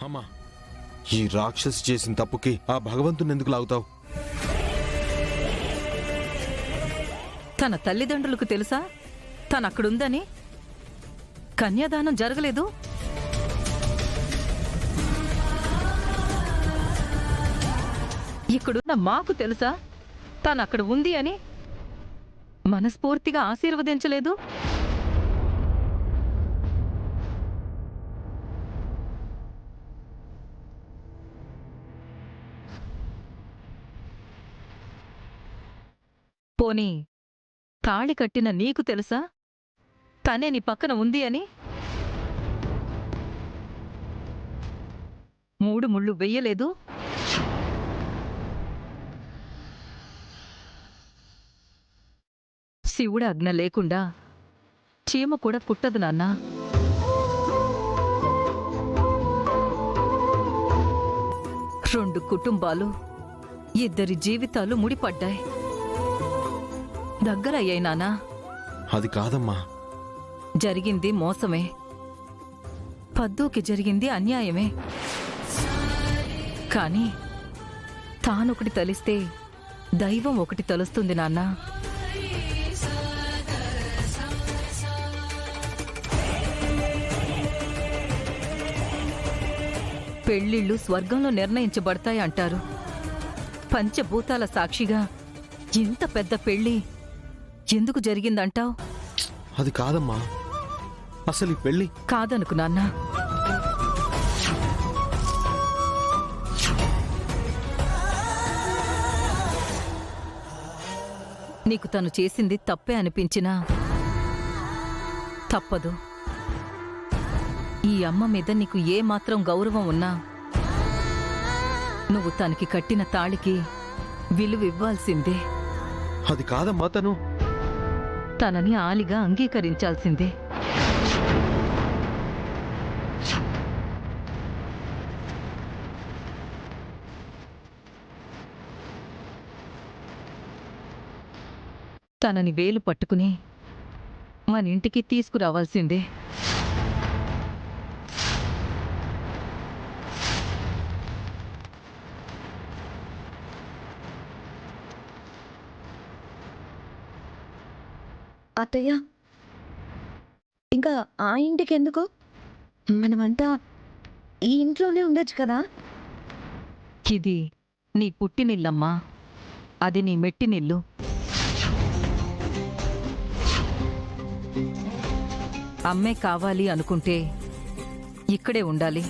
అమ్మా, ఈ రాక్షసి చేసిన తప్పుకి ఆ భగవంతుని ఎందుకు లాగుతావు? తన తల్లిదండ్రులకు తెలుసా తనక్కడుందని? కన్యాదానం జరగలేదు. ఇక్కడున్న మాకు తెలుసా తనక్కడ ఉంది అని? మనస్ఫూర్తిగా ఆశీర్వదించలేదు. పోనీ తాళి కట్టిన నీకు తెలుసా తనే నీ పక్కన ఉంది అని? 3 ముళ్ళు వెయ్యలేదు. శివుడు ఆజ్ఞ లేకుండా చీమ కూడా కుట్టదు నాన్నా. రెండు కుటుంబాలు, 2 జీవితాలు ముడిపడ్డాయి, దగ్గరయ్యాయి నాన్నా. అది కాదమ్మా. జరిగింది మోసమే, పద్దుకి జరిగింది అన్యాయమే. కానీ తానొకటి తలిస్తే దైవం ఒకటి తలుస్తుంది నాన్నా. పెళ్ళిళ్ళు స్వర్గంలో నిర్ణయించబడతాయి అంటారు. పంచభూతాల సాక్షిగా ఇంత పెద్ద పెళ్ళి ఎందుకు జరిగిందంటావు? అది కాదమ్మా. అసలు ఈ పెళ్ళి కాదనుకు నాన్నా. నీకు తను చేసింది తప్పే అనిపించినా తప్పదు. ఈ అమ్మ మీద నీకు ఏమాత్రం గౌరవం ఉన్నా నువ్వు తనకి కట్టిన తాళికి విలువివ్వాల్సిందే. అది కాదమ్మా. తనని ఆలిగా అంగీకరించాల్సిందే. తనని వేలు పట్టుకుని మన ఇంటికి తీసుకురావాల్సిందే. అత్తయ్య, ఇంకా ఆ ఇంటికి ఎందుకు? మనమంతా ఈ ఇంట్లోనే ఉండొచ్చు కదా. ఇది నీ పుట్టినిల్లమ్మా, అది నీ మెట్టినిల్లు. అమ్మే కావాలి అనుకుంటే ఇక్కడే ఉండాలి.